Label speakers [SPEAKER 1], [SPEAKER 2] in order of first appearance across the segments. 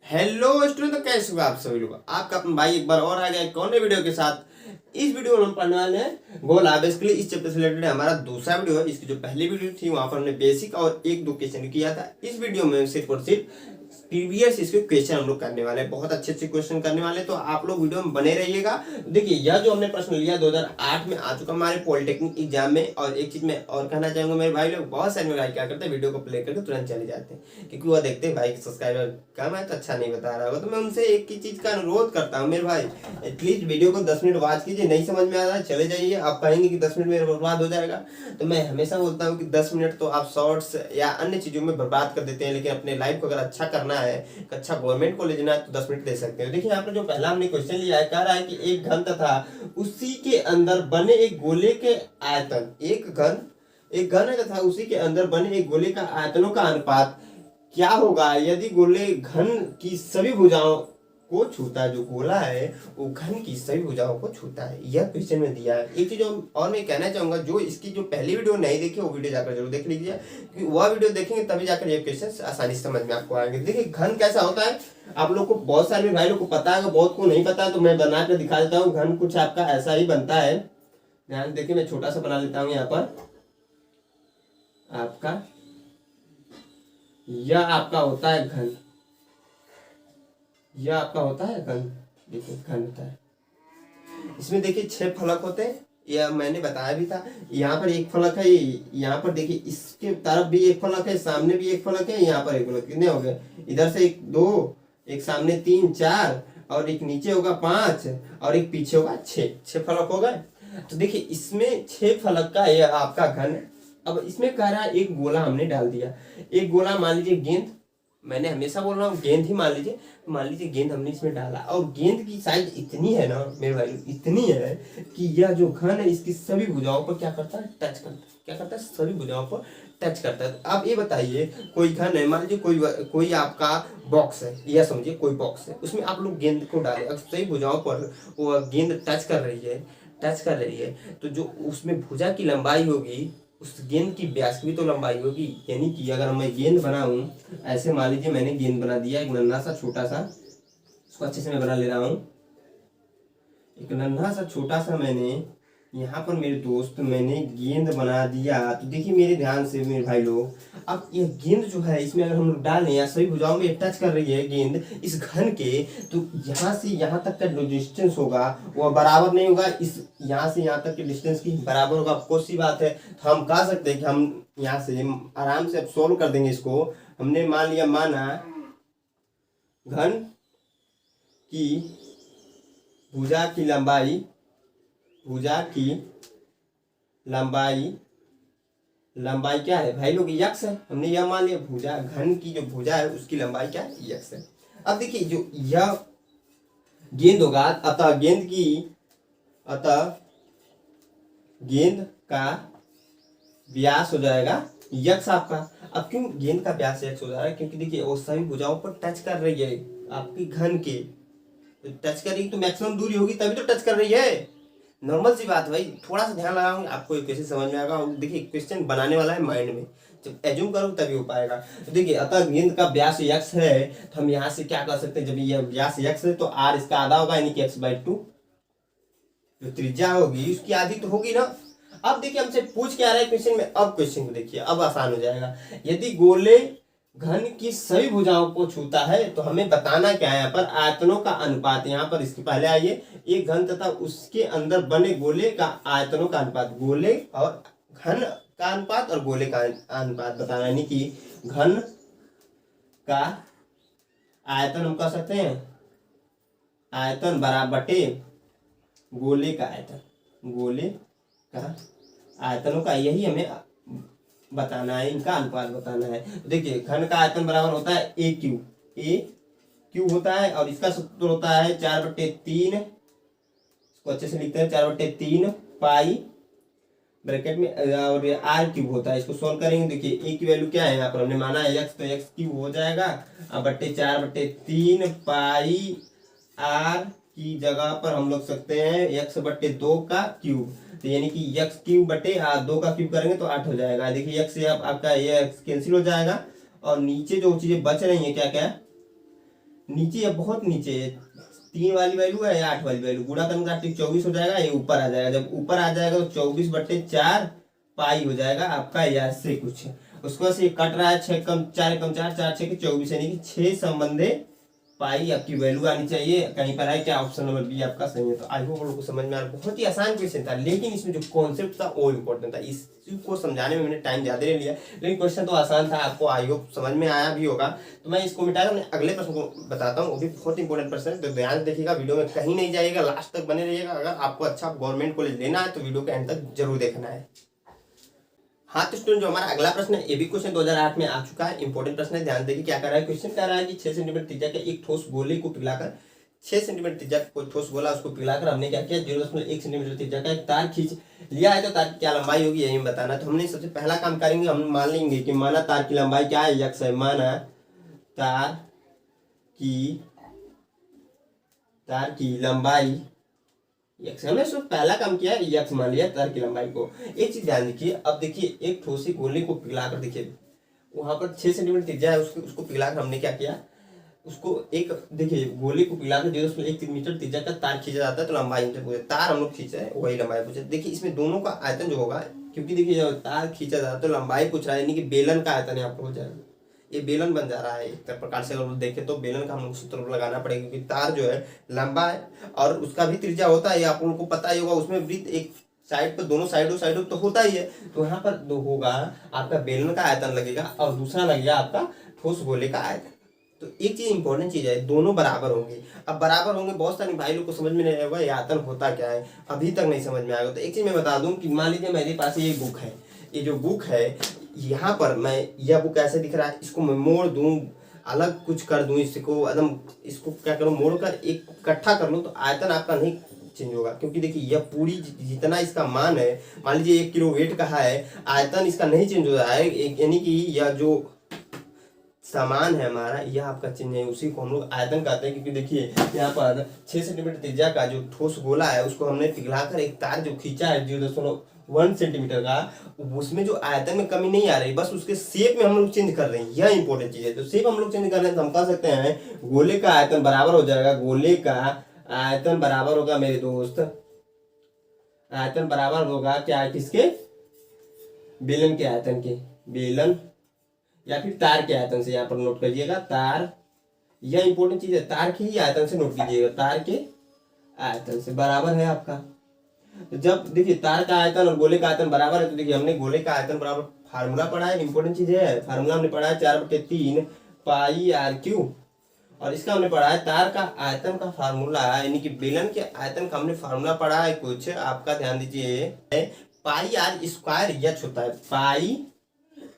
[SPEAKER 1] Hello student, तो कैसे हो आप सभी लोग। आपका अपना भाई एक बार और आ गया एक और नए वीडियो के साथ। इस वीडियो में हम पढ़ने वाले हैं गोला। बेसिकली इस चैप्टर से रिलेटेड हमारा दूसरा वीडियो है। इसकी जो पहली वीडियो थी वहां पर हमने बेसिक और एक दो क्वेश्चन किया था। इस वीडियो में सिर्फ और सिर्फ प्रीवियस इसके क्वेश्चन हम लोग करने वाले हैं। बहुत अच्छे अच्छे क्वेश्चन करने वाले हैं, तो आप लोग वीडियो में बने रहिएगा। देखिए, यह जो हमने प्रश्न लिया 2008 में आ चुका हमारे पॉलिटेक्निक एग्जाम में। और एक चीज मैं और कहना चाहूंगा, मेरे भाई लोग बहुत सारे मेरे भाई क्या करते हैं, वीडियो को प्ले करके तुरंत चले जाते हैं, क्योंकि वह देखते हैं भाई सब्सक्राइबर कम है तो अच्छा नहीं बता रहा होगा। तो मैं उनसे एक ही चीज का अनुरोध करता हूँ, मेरे भाई एटलीस्ट वीडियो को 10 मिनट वॉच कीजिए। नहीं समझ में आ रहा है चले जाइए। आप कहेंगे कि 10 मिनट मेरा बर्बाद हो जाएगा, तो मैं हमेशा बोलता हूँ कि 10 मिनट तो आप शॉर्ट्स या अन्य चीजों में बर्बाद कर देते हैं, लेकिन अपने लाइफ को अगर अच्छा करना है, अच्छा गवर्नमेंट को ले जाना है, तो 10 मिनट दे सकते हैं। देखिए यहाँ पर जो पहला हमने क्वेश्चन लिया है, कह रहा है कि एक घन तथा उसी के अंदर बने एक गोले के आयतन, एक घन है तथा उसी के अंदर बने एक गोले का आयतनों का अनुपात क्या होगा यदि गोले घन की सभी भुजाओं को छूता है। जो गोला है वो घन की सभी भुजाओं को छूता है। यह क्वेश्चन में दिया है। एक चीज और मैं कहना चाहूंगा, जो इसकी जो पहली वीडियो नहीं देखी वो वीडियो जाकर जरूर देख लीजिए, क्योंकि वह वीडियो देखेंगे तभी जाकर ये क्वेश्चन आसानी से समझ में आपको आएंगे। देखिए घन कैसा होता है, आप लोग को बहुत सारे भाई लोग को पता है, बहुत को नहीं पता, तो मैं बना कर दिखा देता हूँ। घन कुछ आपका ऐसा ही बनता है। ध्यान देखिए, मैं छोटा सा बना लेता हूँ यहाँ पर। आपका यह आपका होता है घन, यह आपका होता है घन। देखिए घन होता है। इसमें देखिए 6 फलक होते हैं, यह मैंने बताया भी था। यहाँ पर एक फलक है, यहाँ पर देखिए इसके तरफ भी एक फलक है, सामने भी एक फलक है, यहाँ पर एक फलक। कितने हो गए? इधर से एक 2, एक सामने 3 4, और एक नीचे होगा 5, और एक पीछे होगा 6 फलक हो गए। तो देखिए इसमें 6 फलक का यह आपका घन है। अब इसमें कह रहा है एक गोला हमने डाल दिया। एक गोला मान लीजिए गेंद, मैंने हमेशा बोल रहा हूँ गेंद ही मान लीजिए गेंद हमने इसमें डाला, और गेंद की साइज इतनी है ना मेरे भाई, इतनी है कि यह जो घन है इसकी सभी भुजाओं पर क्या करता है? टच करता है। क्या करता है? सभी भुजाओं पर टच करता है। तो आप ये बताइए, कोई घन है, मान लीजिए कोई आपका बॉक्स है, या समझिए कोई बॉक्स है, उसमें आप लोग गेंद को डाले, अगर सही भुजाओं पर वो गेंद टच कर रही है, तो जो उसमें भुजा की लंबाई होगी, उस गेंद की व्यास की भी तो लंबाई होगी। यानी कि अगर मैं गेंद बनाऊं, ऐसे मान लीजिए मैंने गेंद बना दिया एक नन्हा सा छोटा सा, इसको अच्छे से मैं बना ले रहा हूं। एक नन्हा सा छोटा सा मैंने यहाँ पर मेरे दोस्त मैंने गेंद बना दिया। तो देखिए मेरे ध्यान से मेरे भाई लोग, अब ये गेंद जो है इसमें अगर हम लोग डालें या सभी भुजाओं में टच कर रही है गेंद इस घन के, तो यहाँ से यहाँ तक का जो डिस्टेंस होगा वो बराबर नहीं होगा। इस यहाँ से यहाँ तक के डिस्टेंस की बराबर होगा। कौन सी बात है, तो हम कह सकते हैं कि हम यहाँ से आराम से अब सोल्व कर देंगे इसको। हमने मान लिया, माना घन की भुजा की लंबाई, लंबाई क्या है भाई लोग? यक्स है। हमने यह मान लिया भुजा, घन की जो भुजा है उसकी लंबाई क्या है? यक्स है। अब देखिए जो यह गेंद होगा, अतः गेंद का व्यास हो जाएगा यक्स आपका। अब क्यों गेंद का व्यास यक्स हो जा रहा है? क्योंकि देखिए वो सभी भुजाओं पर टच कर रही है आपकी घन के, तो टच कर रही तो मैक्सिमम दूरी होगी तभी तो टच कर रही है। नॉर्मल सी बात भाई, थोड़ा सा ध्यान लगाओगे आपको ये कैसे समझ में आएगा। देखिए क्वेश्चन बनाने वाला है माइंड में, जब एज्यूम करो तभी हो पाएगा। तो देखिए अतः गेंद का व्यास यक्स है, तो हम यहाँ से क्या कर सकते हैं, जब ये व्यास यक्स है तो आर इसका आधा होगा, यानी कि x/2। जो त्रिज्या होगी उसकी आधी तो होगी ना। अब देखिए हमसे पूछ क्या रहा है क्वेश्चन में। अब क्वेश्चन को देखिए, अब आसान हो जाएगा। यदि गोले घन की सभी भुजाओं को छूता है तो हमें बताना क्या है यहाँ पर? आयतनों का अनुपात। यहाँ पर इसके पहले आइए, एक घन तथा उसके अंदर बने गोले का आयतनों का अनुपात, गोले और घन का अनुपात और गोले का अनुपात बताना। यानी कि घन का आयतन हम कह सकते हैं आयतन बराबर बटे गोले का आयतन, गोले का आयतनों का यही हमें बताना है, इनका अनुपात बताना है। तो देखिए घन का आयतन बराबर होता है ए क्यू होता है, और इसका सूत्र होता है 4/3। इसको अच्छे से लिखते हैं 4/3 पाई ब्रैकेट में, और आर क्यूब होता है। इसको सोल्व करेंगे, देखिए ए की वैल्यू क्या है, यहाँ पर हमने माना है एक्स, तो एक्स क्यूब हो जाएगा। अब बट्टे 4/3 पाई आर की जगह पर हम लोग सकते हैं x/2 का क्यूब, तो यानी कि x क्यूब बटे 2 का क्यूब करेंगे तो 8 हो जाएगा। देखिए x से आपका ये x कैंसिल हो जाएगा, और नीचे जो चीजें बच रही हैं क्या क्या, नीचे है, बहुत नीचे है, 3 वाली वैल्यू है या 8 वाली वैल्यू, गुणा करने का 24 हो जाएगा, ये ऊपर आ जाएगा। जब ऊपर आ जाएगा तो 24/4 पाई हो जाएगा आपका, या से कुछ उसके बाद से ये कट रहा है, 6 कम 4 कम 4 4 6 के 24, यानी कि 6 संबंधे पाई आपकी वैल्यू आनी चाहिए। कहीं पर है क्या, ऑप्शन नंबर बी आपका सही है। तो आई होप लोगों को समझ में आ रहा, बहुत ही आसान क्वेश्चन था, लेकिन इसमें जो कॉन्सेप्ट था वो इम्पोर्टेंट था, इसको समझाने में मैंने टाइम ज्यादा ले लिया, लेकिन क्वेश्चन तो आसान था, आपको आई होप समझ में आया भी होगा। तो मैं इसको मिटाया, मैं अगले प्रश्न को बताता हूँ, वो भी बहुत इंपॉर्टेंट प्रश्न है, तो ध्यान से देखिएगा, वीडियो में कहीं नहीं जाइएगा, लास्ट तक बने रहिएगा। अगर आपको अच्छा गवर्नमेंट कॉलेज लेना है तो वीडियो के एंड तक जरूर देखना है। हाँ तो स्टूडेंट, जो हमारा अगला प्रश्न है, ये भी क्वेश्चन 2008 में आ चुका है, इंपॉर्टेंट प्रश्न है, ध्यान देखिए क्या कर रहा है। क्वेश्चन कह रहा है कि 6 सेंटीमीटर त्रिज्या के एक ठोस गोले को पिघलाकर, 6 सेंटीमीटर त्रिज्या का कोई ठोस गोला, उसको पिघलाकर हमने क्या किया, 0.1 सेंटीमीटर त्रिज्या का एक तार खींच लिया है। तो तार की क्या लंबाई होगी यही बताना। तो हमने सबसे पहला काम करेंगे, हम मान लेंगे कि माना तार की लंबाई क्या है, यक्स है। माना तार की लंबाई यक्स, हमने सिर्फ पहला काम किया है, यक्स मान लिया तार की लंबाई को। एक चीज ध्यान देखिए, अब देखिए एक ठोसी गोले को पिघलाकर, देखिए वहां पर 6 सेंटीमीटर त्रिज्या है, उसको पिघलाकर हमने क्या किया, उसको एक देखिए गोले को पिघलाकर 0.1 मीटर त्रिज्या का तार खींचा जाता है, तो लंबाई हमसे पूछे, तार हम लोग खींचे है वही लंबाई पूछे। देखिए इसमें दोनों का आयतन जो होगा, क्योंकि देखिए जब तार खींचा जाता है तो लंबाई पूछ रहा है, यानी कि बेलन का आयतन यहाँ पर हो जाएगा, ये बेलन बन जा रहा है। एक प्रकार से अगर देखें तो बेलन का हम लोग सूत्र लगाना पड़ेगा, क्योंकि तार जो है लंबा है और उसका भी त्रिज्या होता है, आप लोगों को पता ही होगा। उसमें वृत्त एक साइड पर, दोनों साइडों तो होता ही है, तो यहाँ पर दो होगा आपका बेलन का आयतन लगेगा और दूसरा लगेगा आपका ठोस गोले का आयतन। तो एक चीज इंपॉर्टेंट चीज है, दोनों बराबर होंगे। अब बराबर होंगे, बहुत सारे भाई लोग को समझ में नहीं आएगा ये आयतन होता क्या है, अभी तक नहीं समझ में आएगा। तो एक चीज मैं बता दूं कि मान लीजिए मेरे पास ये बुक है, ये जो बुक है यहाँ पर मैं, यह बुक ऐसे दिख रहा है, इसको मैं मोड़ दूं, अलग कुछ कर दूं, इसको एकदम, इसको क्या करूं, मोड़ कर एक इकट्ठा कर लूं, तो आयतन आपका नहीं चेंज होगा। क्योंकि देखिए यह पूरी जितना इसका मान है, मान लीजिए 1 किलो वेट का है, आयतन इसका नहीं चेंज हो रहा है, यानी कि यह जो सामान है हमारा, यह आपका चिन्ह है, उसी को हम लोग आयतन कहते हैं। क्योंकि देखिए यहाँ पर 6 सेंटीमीटर त्रिज्या का जो ठोस गोला है, उसको हमने पिघलाकर एक तार जो खींचा है 0.1 सेंटीमीटर का, उसमें जो आयतन में कमी नहीं आ रही, बस उसके शेप में हम लोग चेंज कर रहे हैं, यह इंपॉर्टेंट चीज है। तो शेप हम लोग चेंज कर रहे हैं, तो हम कह सकते हैं गोले का आयतन बराबर हो जाएगा, गोले का आयतन बराबर होगा मेरे दोस्त, आयतन बराबर होगा क्या, किसके, बेलन के आयतन के, बेलन या फिर तार के आयतन से। यहाँ पर नोट करिएगा तार, यह इंपॉर्टेंट चीज है, तार के ही आयतन से नोट कीजिएगा, तार के आयतन से बराबर है आपका। तो जब देखिए तार का आयतन और गोले का आयतन बराबर है, तो देखिए हमने गोले का आयतन बराबर फार्मूला पढ़ा है, इंपॉर्टेंट चीज है, फार्मूला हमने पढ़ा है 4/3 पाई r3, और इसका हमने पढ़ा है तार का आयतन का फार्मूला, यानी कि बेलन के आयतन का हमने फार्मूला पढ़ा है कुछ, आपका ध्यान दीजिए, पाई r स्क्वायर यच होता है, पाई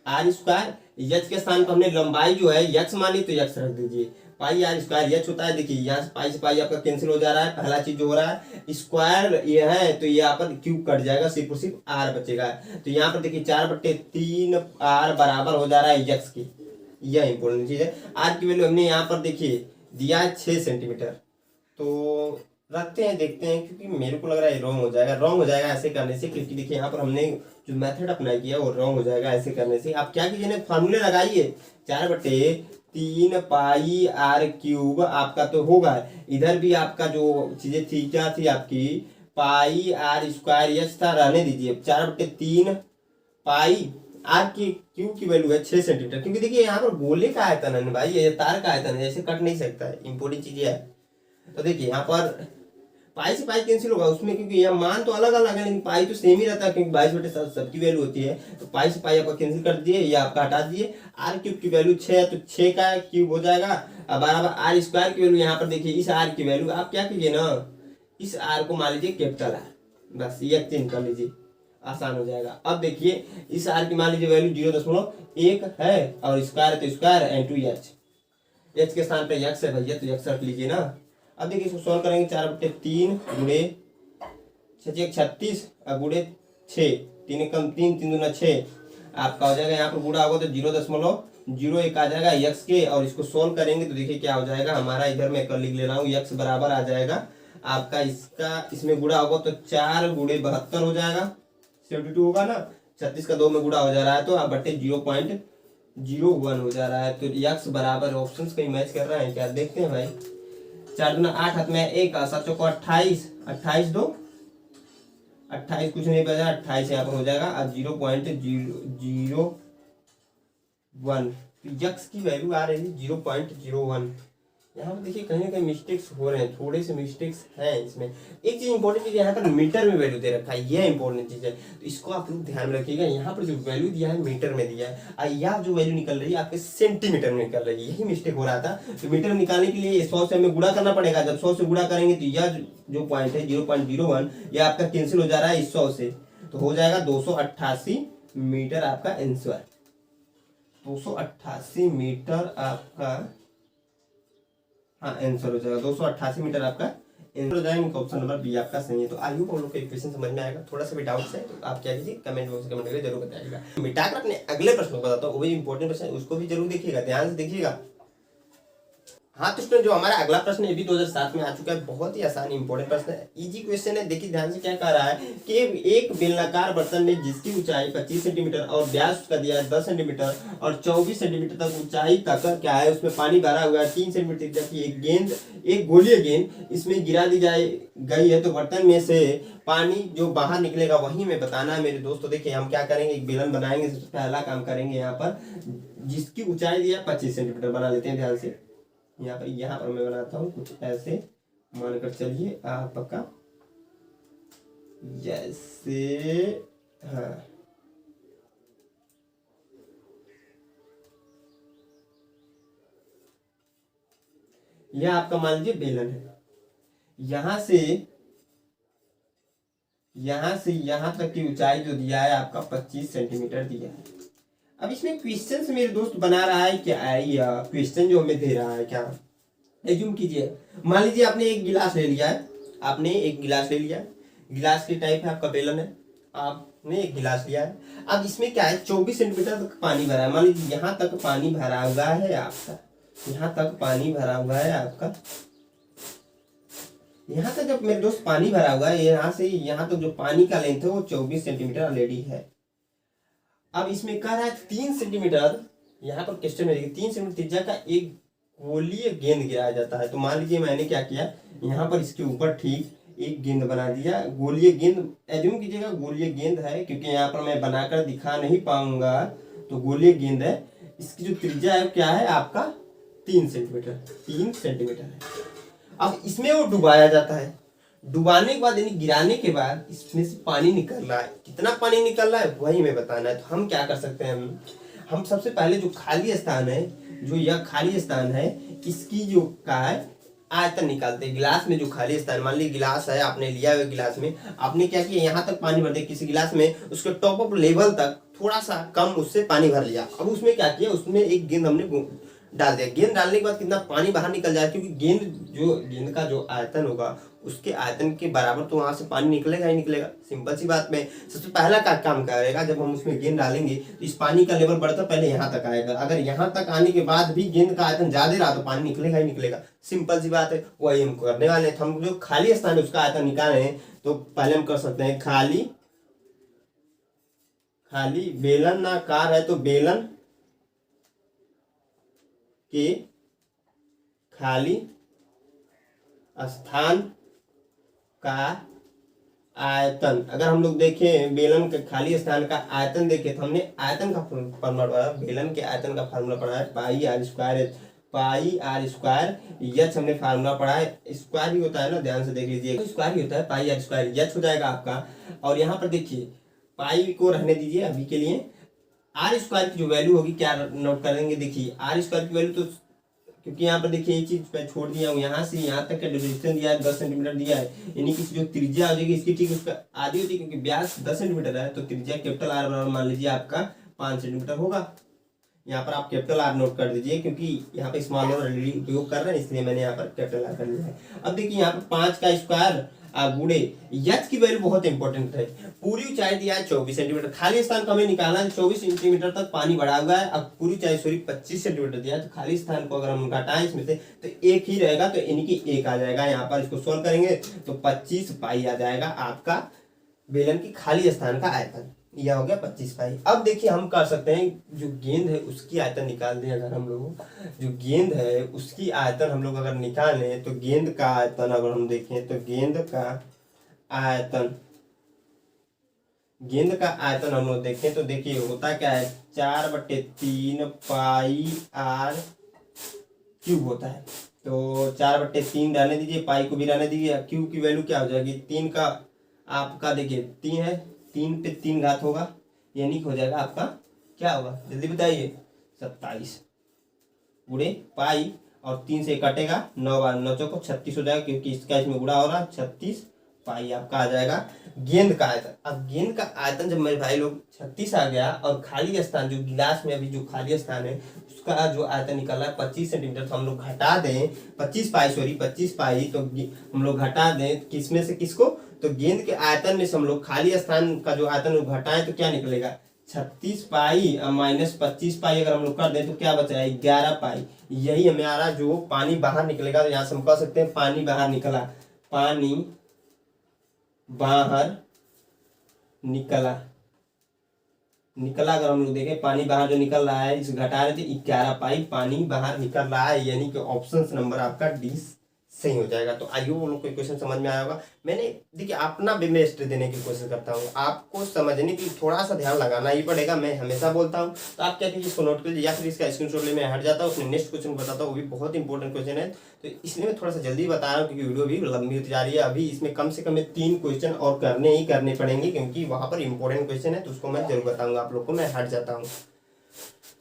[SPEAKER 1] r स्क्वायर यच के स्थान पर हमने लंबाई जो है यक्स मान ली, तो यक्स रख दीजिए, पाई r स्क्वायर यच होता है। देखिए यहाँ से पाई आपका कैंसिल हो जा रहा है, पहला चीज जो हो रहा है, स्क्वायर ये है तो यहाँ पर क्यूब कट जाएगा, सिर्फ और सिर्फ r बचेगा। तो यहाँ पर देखिए 4/3 r बराबर हो जा रहा है यक्स की, यह इंपॉर्टेंट चीज है। r की वैल्यू हमने यहाँ पर देखिए दिया है 6 सेंटीमीटर, तो रखते हैं, देखते हैं, क्योंकि मेरे को लग रहा है रॉन्ग हो जाएगा, रॉन्ग हो जाएगा ऐसे करने से, क्योंकि देखिए यहाँ पर हमने जो मेथड अप्लाई किया वो रॉन्ग हो जाएगा ऐसे करने से। आप क्या कीजिए ना, फार्मूले लगाइए, 4/3 पाई r³ आपका तो होगा, इधर भी आपका जो चीजें थी क्या थी आपकी, पाई r स्क्वायर यच था, रहने दीजिए, 4/3 पाई r³ की वैल्यू है 6 सेंटीमीटर, क्योंकि देखिए यहाँ पर गोले का आयतन है भाई, ये तार का आयतन है, ऐसे कट नहीं सकता है, इंपॉर्टेंट चीज है। तो देखिए यहाँ पर पाई से पाई कैंसिल होगा उसमें, क्योंकि यह मान तो अलग अलग है, लेकिन पाई तो सेम ही रहता है, क्योंकि 22/7 सबकी वैल्यू होती है। तो पाई से पाई आपका कैंसिल कर दिए, या आपका हटा दिए, r³ की वैल्यू 6 है, तो 6 का क्यूब हो जाएगा। अब बराबर r स्क्वायर की वैल्यू, यहाँ पर देखिए इस r की वैल्यू आप क्या कीजिए ना, इस r को मान लीजिए कैपिटल r, बस ये चेंज कर लीजिए, आसान हो जाएगा। अब देखिए इस r की मान लीजिए वैल्यू 0.1 है, और स्क्वायर है तो स्क्वायर इनटू h के स्थान पे x है भैया, तो x रख लीजिए ना। अब देखिए इसको सॉल्व करेंगे, 4/3 गुणे 6 36 और गुणे 6, 3 कम 3 3 दूना 6 आपका हो जाएगा। यहाँ पर गुणा होगा तो 0.01 आ जाएगा x के, और इसको सॉल्व करेंगे तो देखिए क्या हो जाएगा हमारा, इधर मैं कर लिख ले रहा हूँ, x बराबर आ जाएगा आपका, इसका इसमें गुणा होगा तो 4 गुणे 72 हो जाएगा, 72 होगा ना, 36 का 2 में गुणा हो जा रहा है, तो आप बट्टे 0.2 0 1 हो जा रहा है। तो यक्स बराबर ऑप्शन कहीं मैच कर रहा है क्या, देखते हैं भाई। 4 दूना 8, हाथ में 1, 7 चौको 28, 28 दो 28, कुछ नहीं बचा, 28 यहाँ पर हो जाएगा। अब 0.001 यक्स की वैल्यू आ रही है 0.01। यहाँ पर देखिए कहीं ना कहीं मिस्टेक्स हो रहे हैं, थोड़े से मिस्टेक्स हैं इसमें। एक चीज इंपॉर्टेंट चीज यहाँ पर मीटर में वैल्यू दे रखा है, ये इंपॉर्टेंट चीज है, तो इसको आप लोग ध्यान में रखिएगा। यहाँ पर जो वैल्यू दिया है मीटर में दिया है, और यह जो वैल्यू निकल रही है आपके सेंटीमीटर में निकल रही है, यही मिस्टेक हो रहा था। तो मीटर निकालने के लिए 100 से हमें गुणा करना पड़ेगा। जब 100 से गुणा करेंगे तो यह जो पॉइंट है 0.01 यह आपका कैंसिल हो जा रहा है इस 100 से, तो हो जाएगा 288 मीटर आपका आंसर। 288 मीटर आपका हाँ आंसर हो जाएगा। 288 मीटर आपका आंसर हो जाएगा। ऑप्शन नंबर बी आपका सही है। तो आई होप आप लोग को इक्वेशन समझ में आएगा। थोड़ा सा भी डाउट्स है तो आप क्या कीजिए, कमेंट बॉक्स में कमेंट करके जरूर बताइएगा। मिटाकर अपने अगले प्रश्न को बताता हूँ, वो भी इंपॉर्टेंट प्रश्न है, उसको भी जरूर देखिएगा, ध्यान से देखिएगा। हाँ तो स्टूडेंट जो हमारा अगला प्रश्न है भी 2007 में आ चुका है, बहुत ही आसान इंपॉर्टेंट प्रश्न है, इजी क्वेश्चन है। देखिए ध्यान से क्या कह रहा है कि एक बेलनाकार बर्तन में जिसकी ऊंचाई 25 सेंटीमीटर और व्यास उसका दिया है 10 सेंटीमीटर और 24 सेंटीमीटर तक ऊंचाई तक क्या है उसमें पानी भरा हुआ है 3 सेंटीमीटर की एक गेंद, एक गोलीय गेंद इसमें गिरा दी जाए गई है, तो बर्तन में से पानी जो बाहर निकलेगा वही में बताना है मेरे दोस्तों। देखिए हम क्या करेंगे, एक बेलन बनाएंगे। सबसे पहला काम करेंगे यहाँ पर जिसकी ऊंचाई दिया 25 सेंटीमीटर बना लेते हैं ध्यान से। यहाँ पर मैं बनाता हूँ कुछ ऐसे, मानकर चलिए आपका जैसे, हाँ यह आपका मान लीजिए बेलन है। यहां से यहां तक की ऊंचाई जो दिया है आपका 25 सेंटीमीटर दिया है। अब इसमें क्वेश्चन से मेरे दोस्त बना रहा है क्या है, या क्वेश्चन जो हमें दे रहा है क्या, एज्यूम कीजिए मान लीजिए आपने एक गिलास ले लिया है, आपने एक गिलास ले लिया है, गिलास की टाइप है आपका बेलन है, आपने एक गिलास लिया है। अब इसमें क्या है 24 सेंटीमीटर तक पानी भरा है, मान लीजिए यहाँ तक पानी भरा हुआ है आपका, यहाँ तक पानी भरा हुआ है आपका, यहाँ तक जब मेरे दोस्त पानी भरा हुआ है, यहाँ से यहाँ तक जो पानी का लेंथ है वो 24 सेंटीमीटर ऑलरेडी है। अब इसमें कह रहा है 3 सेंटीमीटर, यहाँ पर क्वेश्चन में 3 सेंटीमीटर त्रिज्या का एक गोलीय गेंद गिराया जाता है। तो मान लीजिए मैंने क्या किया, यहाँ पर इसके ऊपर ठीक एक गेंद बना दिया, गोलीय गेंद एज्यूम कीजिएगा गोलीय गेंद है, क्योंकि यहाँ पर मैं बनाकर दिखा नहीं पाऊंगा, तो गोलीय गेंद है। इसकी जो त्रिज्या है क्या है आपका 3 सेंटीमीटर, 3 सेंटीमीटर है। अब इसमें वो डुबाया जाता है, डुबाने के बाद यानी गिराने के बाद इसमें से पानी निकल रहा है, कितना पानी निकल रहा है वही हमें बताना है। तो हम क्या कर सकते हैं, हम सबसे पहले जो खाली स्थान है, जो यह खाली स्थान है, इसकी जो का है आयतन निकालते हैं। गिलास में जो खाली स्थान, मान लीजिए गिलास है, आपने लिया हुआ गिलास में, आपने क्या किया यहाँ तक पानी भर दिया किसी गिलास में, उसके टॉप अप लेवल तक थोड़ा सा कम उससे पानी भर लिया। अब उसमें क्या किया, उसमें एक गेंद हमने डाल दिया। गेंद डालने के बाद कितना पानी बाहर निकल जाए, क्योंकि गेंद का जो आयतन होगा उसके आयतन के बराबर तो वहां से पानी निकलेगा ही निकलेगा, सिंपल सी बात में। सबसे पहला का काम करेगा, जब हम उसमें गेंद डालेंगे तो इस पानी का लेवल बढ़ता पहले यहाँ तक आएगा, अगर यहाँ तक आने के बाद भी गेंद का आयतन ज्यादा रहा तो पानी निकलेगा ही निकलेगा, सिंपल सी बात है। वही हम करने वाले हैं। हम जो खाली स्थान है उसका आयतन निकाले हैं, तो पहले हम कर सकते हैं खाली बेलनाकार है, तो बेलन के खाली स्थान का आयतन, अगर हम लोग देखें बेलन के खाली स्थान का आयतन देखें तो हमने आयतन का फॉर्मूला पढ़ा, बेलन के आयतन का फॉर्मूला पढ़ा है पाई आर स्क्वायर एच, हमने फार्मूला पढ़ा है, स्क्वायर ही होता है ना, ध्यान से देख लीजिए, स्क्वायर ही होता है, पाई आर स्क्वायर एच हो जाएगा आपका। और यहाँ पर देखिए पाई को रहने दीजिए अभी के लिए, आर स्क्वायर की जो वैल्यू होगी क्या नोट करेंगे, देखिए आर स्क्वायर की वैल्यू, तो क्योंकि यहाँ पर देखिए ये चीज मैं छोड़ दिया हूँ, यहाँ से यहाँ तक का डिस्टेंस दिया है 10 सेंटीमीटर दिया है, यानी कि जो त्रिज्या हो जाएगी इसकी ठीक उसका आधी होती है, क्योंकि व्यास 10 सेंटीमीटर है, तो त्रिज्या कैपिटल आर बराबर मान लीजिए आपका 5 सेंटीमीटर होगा। यहाँ पर आप कैपिटल आर नोट कर दीजिए, क्योंकि यहाँ पे स्मॉल और उपयोग कर रहे हैं इसलिए मैंने यहाँ पर कैपिटल आर कर लिया है। अब देखिए यहाँ पर 5 का स्क्वायर गुणे एच की वैल्यू बहुत इंपॉर्टेंट है। पूरी ऊंचाई दिया है 24 सेंटीमीटर, खाली स्थान को हमें निकालना है, 24 सेंटीमीटर तक पानी बढ़ा हुआ है। अब पूरी ऊंचाई 25 सेंटीमीटर दिया है, तो खाली स्थान को अगर हम घटाएं इसमें से तो एक ही रहेगा, तो इनकी एक आ जाएगा। यहाँ पर इसको सोल्व करेंगे तो 25 पाई आ जाएगा आपका बेलन की खाली स्थान का आयतन। यह हो गया 25 पाई। अब देखिए हम कर सकते हैं जो गेंद है उसकी आयतन निकाल दें। अगर हम लोग जो गेंद है उसकी आयतन हम लोग अगर निकालें तो गेंद का आयतन अगर हम देखें तो आयतन गेंद का आयतन हम लोग देखें तो देखिए होता क्या है, 4/3 पाई आर क्यूब होता है। तो 4/3 रहने दीजिए, पाई को भी रहने दीजिए, क्यूब की वैल्यू क्या हो जाएगी, 3 का आपका देखिए 3 है, 3 पे 3 घात होगा, यानी हो जाएगा आपका क्या होगा जल्दी बताइए, 27 गुणे पाई और 3 से कटेगा, 9 बार 9 चौको 36 हो जाएगा, क्योंकि इसका इसमें गुणा हो रहा, 36 पाई आपका आ जाएगा गेंद का आयतन। अब गेंद का आयतन जब मेरे भाई लोग 36 आ गया और खाली स्थान जो गिलास में अभी जो खाली स्थान है उसका जो आयतन निकला है 25 सेंटीमीटर, तो हम लोग घटा दें 25 पाई, तो हम लोग घटा दें किसमें से किसको, तो गेंद के आयतन में से हम लोग खाली स्थान का जो आयतन घटाएं तो क्या निकलेगा, 36 पाई माइनस 25 पाई अगर हम लोग कर दें तो क्या बचा है 11 पाई। यही हमें आ रहा जो पानी बाहर निकलेगा, तो यहाँ से हम कह सकते हैं पानी बाहर निकला, पानी बाहर निकला अगर हम लोग देखें पानी बाहर जो निकल रहा है इस घटा रहे थे 11 पाई पानी बाहर निकल रहा है, यानी कि ऑप्शन नंबर आपका डी सही हो जाएगा। तो आइए वो लोग को क्वेश्चन समझ में आया होगा। मैंने देखिए अपना बेस्ट देने की कोशिश करता हूँ, आपको समझने की थोड़ा सा ध्यान लगाना ही पड़ेगा, मैं हमेशा बोलता हूँ। तो आप क्या कीजिए इसको नोट कर लीजिए या फिर इसका स्क्रीनशॉट ले मैं हट जाता हूँ, उसमें नेक्स्ट क्वेश्चन बताता हूँ, वो भी बहुत इंपॉर्टेंट क्वेश्चन है। तो इसलिए मैं थोड़ा सा जल्दी बता रहा हूँ क्योंकि वीडियो भी लंबी होती जा रही है। अभी इसमें कम से कम 3 क्वेश्चन और करने पड़ेंगे क्योंकि वहाँ पर इंपॉर्टेंट क्वेश्चन है, तो उसको मैं जरूर बताऊँगा आप लोग को। मैं हट जाता हूँ।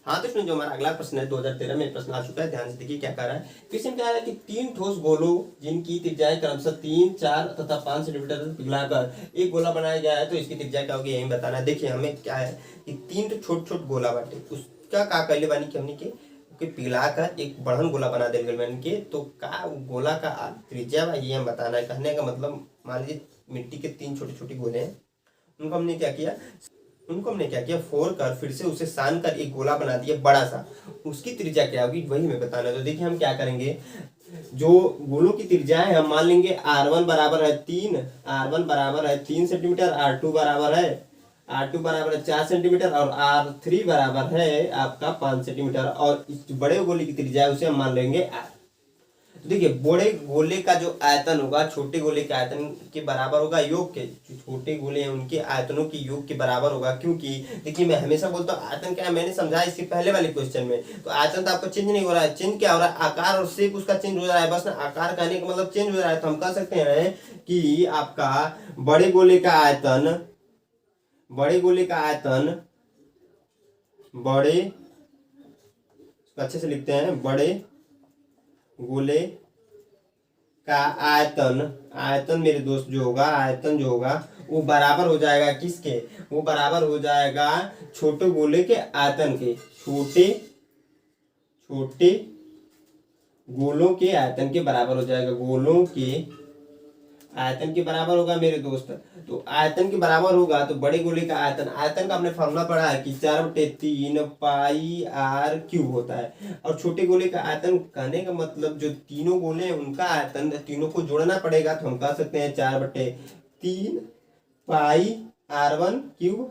[SPEAKER 1] हाँ तो इसमें जो हमारा अगला प्रश्न है 2013 में प्रश्न आ चुका है, ध्यान से देखिए क्या कर रहा है। क्वेश्चन क्या है कि 3 ठोस गोलों जिनकी त्रिज्याएं क्रमशः 3, 4 तथा 5 सेंटीमीटर पिघलाकर एक गोला बनाया गया है, तो इसकी त्रिज्या क्या होगी यही बताना है। देखिए हमें क्या है कि 3 तो छोट गोला बांटे, उसका का कैले बानी की हमने के पिघलाकर एक बढ़न गोला बना देंगे बन के, तो का गोला का त्रिज्या ये हम बताना है। कहने का मतलब मान लीजिए मिट्टी के 3 छोटे गोले हैं, उनको हमने क्या किया फोड़ कर फिर से उसे सान कर एक गोला बना दिया बड़ा सा, उसकी त्रिज्या क्या होगी वही हमें बताना है। तो देखिए हम क्या करेंगे, जो गोलों की त्रिज्या है हम मान लेंगे R1 बराबर है 3 सेंटीमीटर, R2 बराबर है 4 सेंटीमीटर और R3 बराबर है आपका 5 सेंटीमीटर, और इस बड़े गोले की त्रिज्या है उसे हम मान लेंगे R। तो देखिए बड़े गोले का जो आयतन होगा छोटे गोले के आयतन के बराबर होगा, योग के जो छोटे गोले हैं उनके आयतनों की योग के बराबर होगा। क्योंकि देखिए मैं हमेशा बोलता हूँ आयतन क्या है, मैंने समझाया इसके पहले वाले क्वेश्चन में, तो आयतन तो आपको चेंज नहीं हो रहा है, चेंज क्या हो रहा है आकार और शेप उसका चेंज हो रहा है, बस आकार कहने का मतलब चेंज हो रहा है। तो हम कह सकते हैं कि आपका बड़े गोले का आयतन अच्छे से लिखते हैं, बड़े गोले का आयतन मेरे दोस्त जो होगा वो बराबर हो जाएगा किसके, वो बराबर हो जाएगा छोटे गोले के आयतन के, छोटे गोलों के आयतन के बराबर हो जाएगा, गोलों के आयतन के बराबर होगा मेरे दोस्त। तो आयतन के बराबर होगा तो बड़े गोले का आयतन का हमने फॉर्मूला पढ़ा है कि 4/3 पाई आर क्यूब होता है, और छोटे गोले का आयतन कहने का मतलब जो तीनों गोले हैं उनका आयतन तीनों को जोड़ना पड़ेगा, तो हम कह सकते हैं 4/3 पाई R1 क्यूब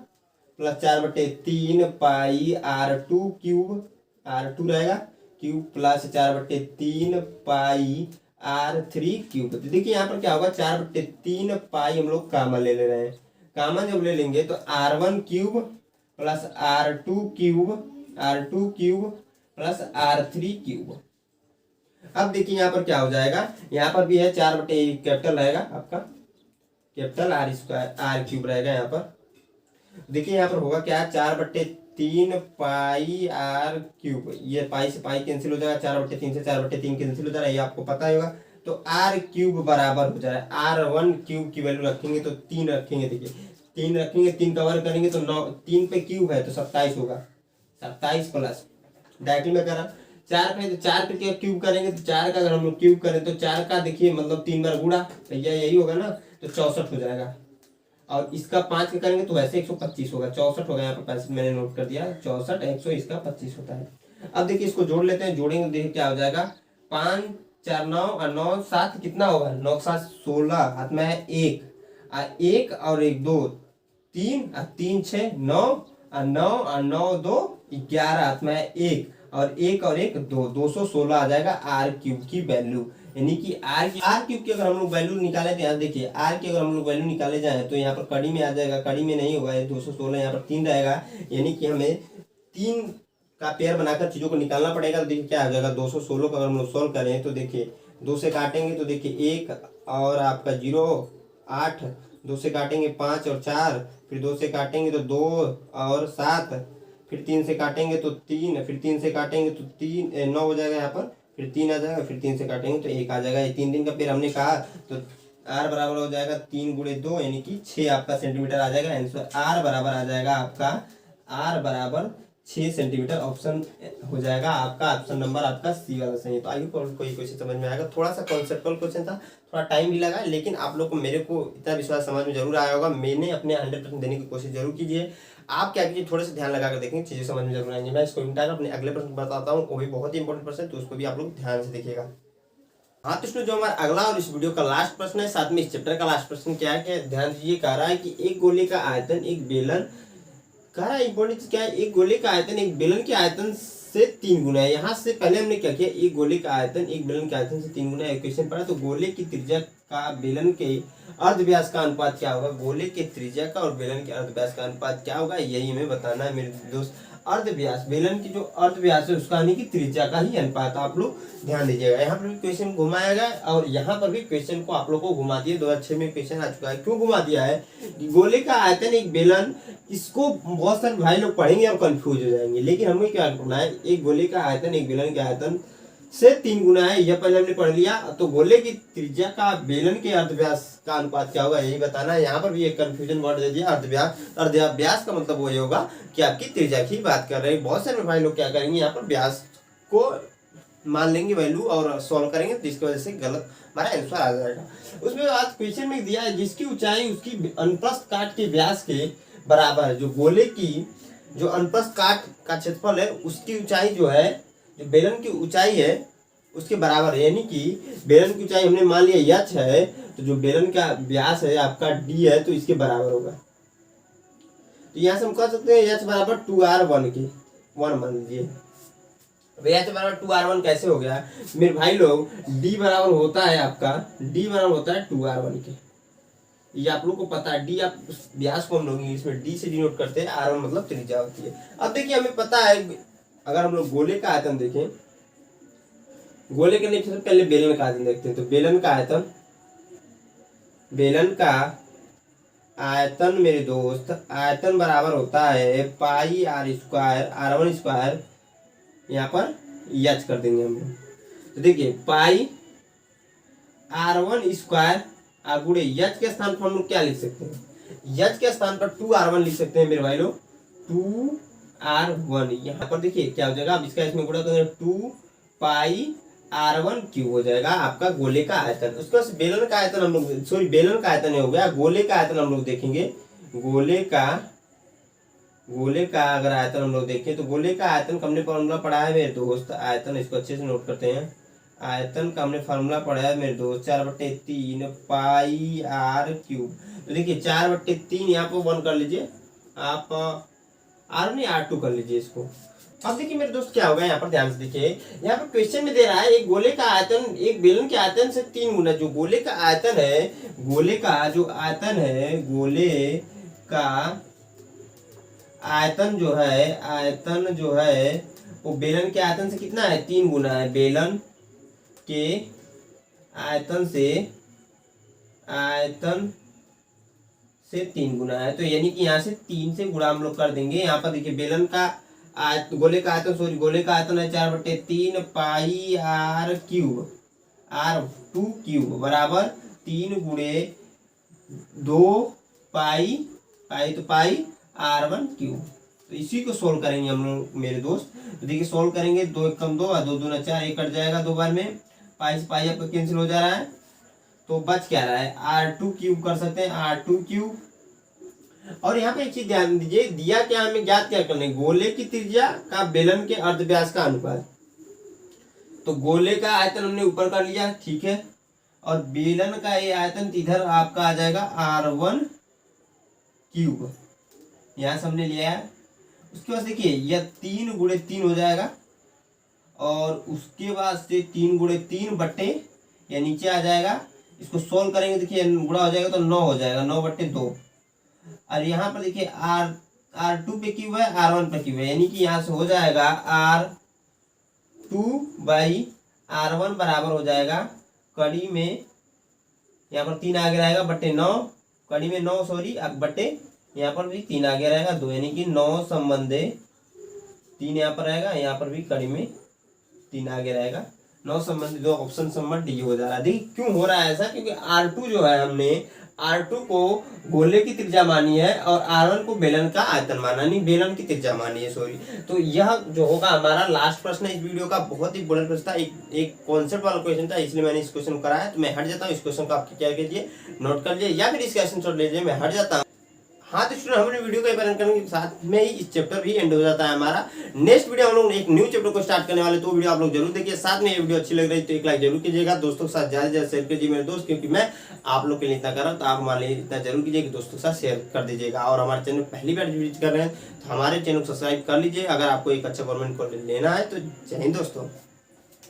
[SPEAKER 1] प्लस 4/3 पाई R2 क्यूब, R2 रहेगा क्यूब प्लस 4/3 पाई R3 क्यूब। तो देखिए यहाँ पर क्या होगा 4/3 पाई हम लोग कामन ले रहे हैं, कामन जब ले लेंगे तो R1 cube plus R2 cube plus R3 cube. अब देखिए यहाँ पर क्या हो जाएगा, यहाँ पर भी है 4 कैपिटल रहेगा आपका, कैपिटल R क्यूब रहेगा यहाँ पर। देखिए यहाँ पर होगा क्या 4/3 पाई R क्यूब, ये पाई से पाई कैंसिल हो जाएगा, 4/3 से 4/3 कैंसिल हो जाएगा, ये आपको पता ही होगा। तो R क्यूब बराबर हो जाएगा R1 क्यूब की वैल्यू रखेंगे तो 3 रखेंगे, देखिए 3 रखेंगे, 3 कवर करेंगे तो 9, 3 पे क्यूब है तो 27 होगा, 27 प्लस डायरेक्टली में करा 4 पे, तो 4 पे क्या क्यूब करेंगे तो 4 का अगर हम लोग क्यूब करें तो 4 का देखिए मतलब 3 बार गुणा, भैया यही होगा ना, तो 64 हो जाएगा। और इसका 5 का करेंगे तो वैसे 125 होगा, 64 होगा, यहाँ पर 65 मैंने नोट कर दिया, 64 100 इसका 25 होता है। अब देखिए इसको जोड़ लेते हैं, जोड़ेंगे देखिए क्या हो जाएगा 5 4 9 और 9 7 कितना होगा 9 7 16, हाथ में है 1 और 1 2 3 और 3 6 9 और 9 और 9 2 11 हाथ में है 1 और 1 और 1 2 216 आ जाएगा आर क्यूब की वैल्यू। यानी कि आर क्यूब की अगर हम लोग वैल्यू निकाले तो यहाँ देखिए आर की अगर हम लोग वैल्यू निकाले जाए तो यहाँ पर कड़ी में आ जाएगा, कड़ी में नहीं होगा, 216 यहाँ पर 3 रहेगा। यानी कि हमें 3 का पेयर बनाकर चीज़ों को निकालना पड़ेगा। तो देखिए क्या आ जाएगा 216 का अगर हम लोग सोल्व करें तो देखिए 2 से काटेंगे तो देखिए 1 और आपका 0 8, 2 से काटेंगे 5 और 4, फिर 2 से काटेंगे तो 2 और 7, फिर 3 से काटेंगे तो 3, फिर 3 से काटेंगे तो 3 9 हो जाएगा यहाँ पर, फिर 3 आ जाएगा, फिर 3 से काटेंगे तो 1 आ जाएगा। ये 3 का पेयर हमने कहा तो आर बराबर हो जाएगा 3 गुणे 2 यानी कि 6 आपका सेंटीमीटर आ जाएगा। आंसर आर बराबर आ जाएगा आपका, आर बराबर 6 सेंटीमीटर ऑप्शन हो जाएगा आपका। ऑप्शन नंबर आपका सी वाला सही है। तो आइए कोई क्वेश्चन समझ में आएगा। थोड़ा सा कॉन्सेप्चुअल क्वेश्चन था, थोड़ा टाइम भी लगा, लेकिन आप लोग को मेरे को इतना विश्वास समझ में जरूर आया होगा। मैंने अपने 100% देने की कोशिश जरूर कीजिए। आप क्या कीजिए, थोड़े से ध्यान लगा कर देखेंगे, चीज़ें समझ में जरूर आएंगी। मैं इसको मिटाकर अपने अगले प्रश्न बताता हूँ, वो भी बहुत ही इंपॉर्टेंट प्रश्न, तो उसको भी आप लोग ध्यान से देखिएगा। हाँ तो जो हमारा अगला और इस वीडियो का लास्ट प्रश्न है, साथ में इस चैप्टर का लास्ट प्रश्न क्या है, क्या ध्यान दीजिए। कह रहा है कि एक गोले का आयतन एक बेलन, कह रहा है इंपॉर्टेंट क्या है, एक गोले का आयतन एक बेलन के आयतन से 3 गुना है। यहाँ से पहले हमने क्या किया, एक गोले का आयतन एक बेलन के आयतन से 3 गुना है। क्वेश्चन पढ़ा तो गोले की त्रिज्या का बेलन के अर्धव्यास का अनुपात क्या होगा, गोले के त्रिज्या का और बेलन के अर्धव्यास का अनुपात क्या होगा, यही हमें बताना है मेरे दोस्त। अर्धव्यास, बेलन की जो अर्धव्यास है उसका यानी कि त्रिज्या का ही अनुपात, आप लोग ध्यान दीजिएगा। यहाँ पर भी क्वेश्चन घुमाया गया और यहाँ पर भी क्वेश्चन को आप लोग को घुमा दिया। 2006 में क्वेश्चन आ चुका है। क्यों घुमा दिया है, गोले का आयतन एक बेलन, इसको बहुत सारे भाई लोग पढ़ेंगे और कंफ्यूज हो जाएंगे, लेकिन हमें क्या करना है, एक गोले का आयतन एक बेलन के आयतन से 3 गुना है, यह पहले हमने पढ़ लिया। तो गोले की त्रिज्या का बेलन के अर्धव्यास का अनुपात क्या होगा, यही बताना है। यहाँ पर भी एक कंफ्यूजन वर्ड दे दिया, अर्धव्यास। अर्धव्यास का मतलब वही होगा कि आपकी त्रिज्या की बात कर रहे हैं। बहुत सारे भाई लोग क्या करेंगे, यहाँ पर व्यास को मान लेंगे वैल्यू और सॉल्व करेंगे, तो इसकी वजह से गलत हमारा आंसर आ जाएगा। उसमें आज क्वेश्चन में दिया है जिसकी ऊंचाई उसकी अनुप्रस्थ काट के व्यास के बराबर है। जो गोले की जो अनुप्रस्थ काट का क्षेत्रफल है उसकी ऊंचाई जो है, जो बेलन की ऊंचाई है उसके बराबर है। यानी कि बेलन की ऊंचाई हमने मान लिया h है, तो जो बेलन का व्यास है आपका d है, तो इसके बराबर होगा। तो यहाँ से हम कह सकते हैं h बराबर 2r1 के 1 मान लीजिए। h बराबर 2r1 कैसे हो गया मेरे भाई लोग, d बराबर होता है आपका, d बराबर होता है 2r1 के। ये आप लोग को पता है। डी, आप व्यास को हम लोग इंग्लिश में डी से डिनोट करते हैं, r1 मतलब त्रिज्या होती है। अब देखिए हमें पता है, अगर हम लोग गोले का आयतन देखें, गोले के सबसे पहले बेलन का आयतन देखते हैं। तो बेलन का आयतन मेरे दोस्त, आयतन बराबर होता है पाई आर स्क्वायर, r1 स्क्वायर, यहाँ पर यच कर देंगे हम लोग। तो देखिए पाई r1 स्क्वायर गुणे यच के स्थान पर हम लोग क्या लिख सकते हैं, यच के स्थान पर 2r1 लिख सकते हैं मेरे भाई लोग, 2r1। यहाँ पर देखिए क्या हो जाएगा, अब इसका इसमें गुणा करेंगे 2 पाई r1 क्यूब हो जाएगा आपका गोले का आयतन। उसके बाद बेलन का आयतन हम लोग, सॉरी बेलन का आयतन हो गया, गोले का आयतन हम लोग देखेंगे। गोले का अगर आयतन हम लोग देखें तो गोले का आयतन का हमने फॉर्मूला पढ़ा है मेरे दोस्त, आयतन इसको अच्छे से नोट करते हैं। आयतन का हमने फॉर्मूला पढ़ा है मेरे दोस्त, 4/3 पाई r क्यूब। तो देखिए 4/3 यहाँ पर 1 कर लीजिए आप, r नहीं r2 कर लीजिए इसको। अब देखिए मेरे दोस्त क्या होगा, यहाँ पर ध्यान से देखिए, यहाँ पर क्वेश्चन में दे रहा है एक गोले का आयतन एक बेलन के आयतन से 3 गुना। जो गोले का आयतन है, गोले का जो आयतन है, गोले का आयतन जो है वो बेलन के आयतन से कितना है, 3 गुना है। बेलन के आयतन से 3 गुना है, तो यानी कि यहाँ से 3 से गुणा हम लोग कर देंगे। यहाँ पर देखिए बेलन का गोले का आयतन है 4/3 पाई r क्यूब, r2 क्यूब बराबर 3 गुणे 2 पाई तो पाई r1 क्यूब। तो इसी को सोल्व करेंगे हम लोग मेरे दोस्त। तो देखिए सोल्व करेंगे, 2 1 कम 2 और 2 2 4, 1 कट जाएगा 2 बार में, पाई से पाई आपका कैंसिल हो जा रहा है, तो बच क्या रहा है, r2 क्यूब कर सकते हैं, r2 क्यूब। और यहाँ पे एक चीज ध्यान दीजिए, दिया क्या हमें, ज्ञात क्या करना है, गोले की त्रिज्या का बेलन के अर्धव्यास का अनुपात। तो गोले का आयतन हमने ऊपर कर लिया, ठीक है, और बेलन का ये आयतन इधर आपका आ जाएगा r1 क्यूब, यहाँ से हमने लिया है। उसके बाद देखिए यह 3 × 3 हो जाएगा, और उसके बाद से 3 × 3 बट्टे, या नीचे आ जाएगा। इसको सोल्व करेंगे, देखिए गुणा हो जाएगा तो 9 हो जाएगा, 9/2। और यहाँ पर देखिए R2 पे क्यूब है, R1 पे क्यूब है, यानी कि यहाँ से हो जाएगा R2/R1 बराबर हो जाएगा कड़ी में, यहाँ पर 3 आगे रहेगा बट्टे 9, कड़ी में 9 सॉरी बट्टे, यहाँ पर भी 3 आगे रहेगा 2, यानी कि 9 संबंधे 3 यहाँ पर रहेगा, यहाँ पर भी कड़ी में 3 आगे रहेगा, 9 संबंधी 2। ऑप्शन नंबर डी हो जा रहा है। देखिए क्यों हो रहा है ऐसा, क्योंकि R2 जो है हमने R2 को गोले की त्रिज्या मानी है और R1 को बेलन का आयतन माना, नहीं बेलन की त्रिज्या मानी है सॉरी। तो यह जो होगा हमारा लास्ट प्रश्न है इस वीडियो का, बहुत ही इंपॉर्टेंट प्रश्न था, एक कॉन्सेप्ट वाला क्वेश्चन था, इसलिए मैंने इस क्वेश्चन को कराया। तो मैं हट जाता हूँ, इस क्वेश्चन को आपकी क्या कीजिए नोट कर लीजिए, या फिर इस क्वेश्चन छोड़ लीजिए, मैं हट जाता हूँ। हाँ तो स्टूडेंट हमारे वीडियो का पालन करने के साथ में ही इस चैप्टर भी एंड हो जाता है हमारा। नेक्स्ट वीडियो हम लोग एक न्यू चैप्टर को स्टार्ट करने वाले, तो वीडियो आप लोग जरूर देखिए। साथ में ये वीडियो अच्छी लग रही तो एक लाइक जरूर कीजिएगा, दोस्तों के साथ ज्यादा शेयर कीजिए मेरे दोस्त, क्योंकि मैं आप लोग के लिए इतना कर रहा हूँ, तो आप हमारे लिए इतना जरूर कीजिए कि दोस्तों के साथ शेयर कर दीजिएगा। और हमारे चैनल पहली बार विजिट कर रहे हैं तो हमारे चैनल को सब्सक्राइब कर लीजिए, अगर आपको एक अच्छा गवर्नमेंट कॉलेज लेना है तो। जय हिंद दोस्तों।